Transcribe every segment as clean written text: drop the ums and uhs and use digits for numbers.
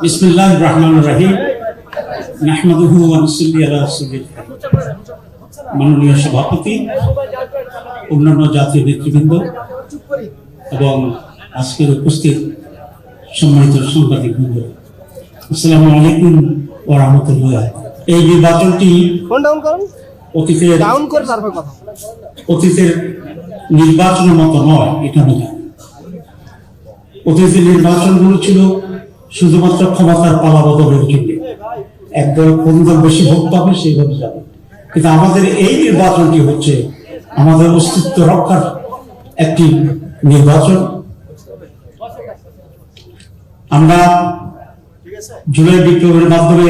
বিসমিল্লাহির রহমানির রহিম। নাহমাদুহু ওয়া নুসাল্লি আলা রাসূলিল মাননীয় সভাপতি, অন্যান্য জাতীয় নেতৃবৃন্দ এবং আজকের উপস্থিত সম্মানিত সাংবাদিকবৃন্দ, আসসালামু আলাইকুম ওয়া রাহমাতুল্লাহ। এই নির্বাচনটি অতীতের নির্বাচনের মতো নয়, এটা আমি জানি। অতীতের নির্বাচনগুলো ছিল শুধুমাত্র ক্ষমতার পালা বদলের জন্য, একদল কোন দল বেশি ভোট পাবে সেইভাবে যাবে। কিন্তু আমাদের এই নির্বাচনটি হচ্ছে আমাদের অস্তিত্ব রক্ষার একটি নির্বাচন। আমরা জুলাই বিপ্লবের মাধ্যমে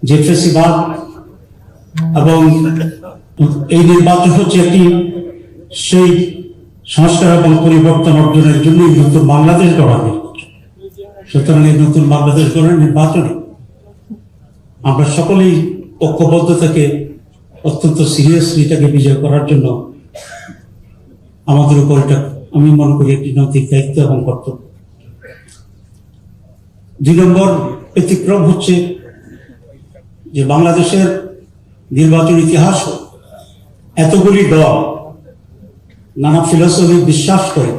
যে ফ্যাসিবাদ এবং এই নির্বাচন হচ্ছে একটি সেই সংস্কার এবং পরিবর্তন অর্জনের জন্য নতুন বাংলাদেশ গড়ার নির্বাচন। সুতরাং এই নতুন বাংলাদেশ গড়ার নির্বাচনে আমরা সকলেই ঐক্যবদ্ধ থেকে অত্যন্ত সিরিয়াসলি এটাকে বিজয় করার জন্য আমাদের উপর এটা আমি মনে করি একটি নৈতিক দায়িত্ব এবং কর্তব্য। 2 নম্বর ব্যতিক্রম হচ্ছে যে বাংলাদেশের নির্বাচন ইতিহাস এতগুলি দল নানা ফিলোসফি বিশ্বাস করে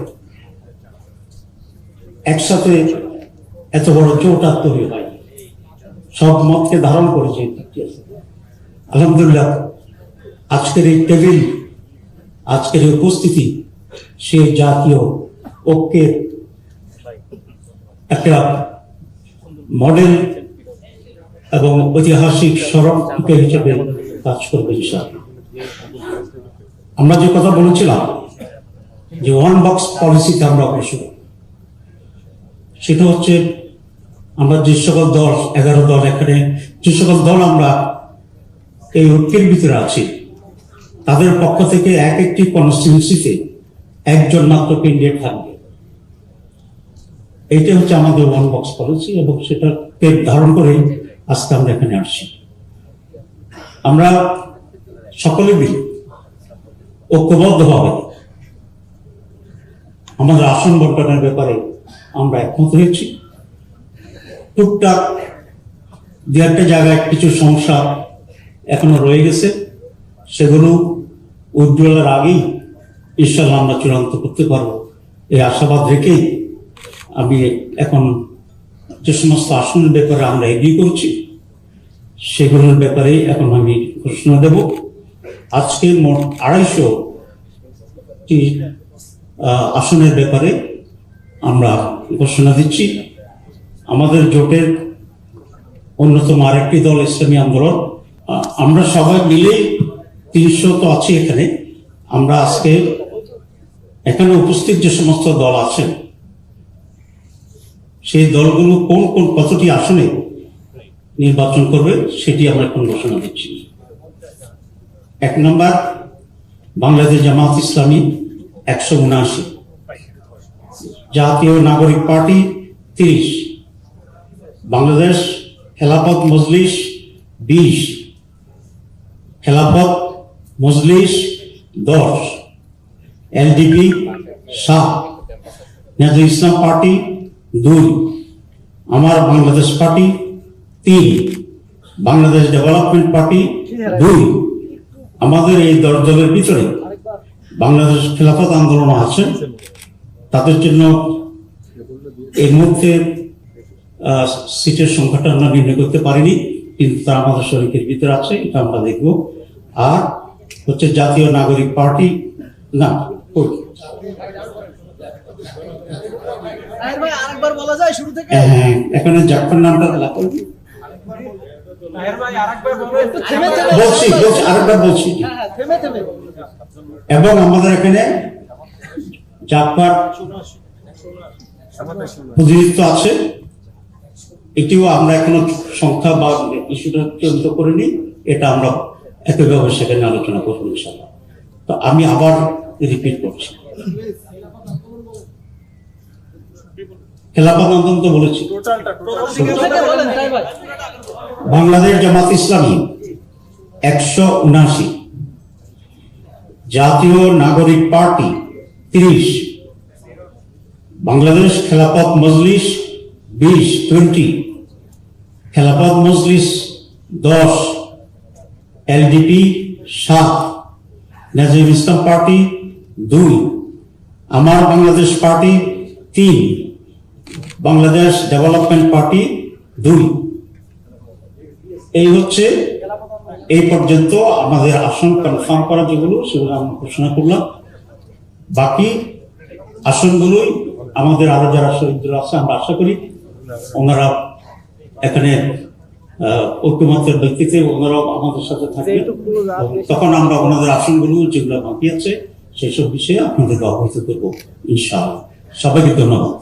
একসাথে এত বড় জোট তৈরি হয়, সব মতকে ধারণ করেছে। আলহামদুলিল্লাহ আজকের এই টেবিল, আজকের এই উপস্থিতি সে জাতীয় ঐক্যের একটা মডেল এবং ঐতিহাসিক স্মরণ হিসেবে কাজ করবে ইনশাআল্লাহ। আমরা যে কথা বলেছিলাম যে ওয়ান বক্স পলিসিতে আমরা অগ্রসর, সেটা হচ্ছে আমরা যে সকল দল 11 দল এখানে যে সকল দল আমরা এই ঐক্যের ভিতরে আছি, তাদের পক্ষ থেকে এক একটি কনস্টিটিউয়েন্সিতে একজন মাত্র ক্যান্ডিডেট থাকবে। এইটা হচ্ছে আমাদের ওয়ান বক্স পলিসি এবং সেটাকে ধারণ করে আজকে আমরা এখানে আসছি। আমরা সকলে মিলে ঐক্যবদ্ধভাবে আমাদের আসন বন্টনের ব্যাপারে আমরা একমত হয়েছি। টুকটাক 2-1টা জায়গায় কিছু সমস্যা এখনো রয়ে গেছে, সেগুলো উজ্জ্বলের আগেই ইনশাআল্লাহ আমরা চূড়ান্ত করতে পারবো এই আশাবাদ রেখেই আমি এখন যে সমস্ত আসনের ব্যাপারে আমরা এগ্রি করছি সেগুলোর ব্যাপারে এখন আমি ঘোষণা দেব। আজকে মোট 250টি আসনের ব্যাপারে আমরা ঘোষণা দিচ্ছি। আমাদের জোটের অন্যতম আরেকটি দল ইসলামী আন্দোলন, আমরা সবাই মিলে 300 তো আছি এখানে। আমরা আজকে এখানে উপস্থিত যে সমস্ত দল আছেন সেই দলগুলো কোন কোন কতটি আসনে নির্বাচন করবে সেটি আমরা এখন ঘোষণা দিচ্ছি। 1 নম্বর বাংলাদেশ জামাত ইসলামী 179, জাতীয় নাগরিক party 30, Bangladesh Khelafat Majlis 20, Khelafat Majlis 10, LDP 7, nasal ইসলাম পার্টি 2, আমার Bangladesh party 3, Bangladesh development party 2। আমাদের এই 10 দলের ভিতরে বাংলাদেশ খেলাফত আন্দোলন আছেন, তাদের জন্য এই মুহূর্তে সিটের সংখ্যাটা আমরা নির্ণয় করতে পারিনি, কিন্তু তারা আমাদের শরীরের ভিতরে আছে, এটা আমরা দেখব। আর হচ্ছে জাতীয় নাগরিক পার্টি না, এখানে জাফর নামটা বলছি এবং আমাদের এখানে জাফর প্রতিনিধিত্ব আছে, এটিও আমরা এখনো সংখ্যা বা ইস্যুটা চূড়ান্ত করিনি, এটা আমরা একইভাবে সেখানে আলোচনা করবো ইনশাআল্লাহ। তো আমি আবার রিপিট করছি, খেলাফত আন্দোলন তো বলেছি, বাংলাদেশ জামাত ইসলামী 179, জাতীয় নাগরিক পার্টি 30, বাংলাদেশ খেলাফত মজলিস 20 খেলাফত মজলিস 10, এলডিপি 7, নাজিম ইসলাম পার্টি 2, আমার Bangladesh party 3, Bangladesh development party 2। এই হচ্ছে এই পর্যন্ত আমাদের আসন কনফার্ম করা যেগুলো সেগুলো আমরা ঘোষণা করলাম। বাকি আসনগুলোই আমাদের আরো যারা শহীদরা আছে আমরা আশা করি ওনারা এখানে ঐক্যমত্যের ভিত্তিতে ওনারাও আমাদের সাথে থাকবে। তখন আমরা ওনাদের আসনগুলো যেগুলো বাকি আছে সেসব বিষয়ে আপনাদেরকে অবহিত করবো ইনশাআল্লাহ। সবাইকে ধন্যবাদ।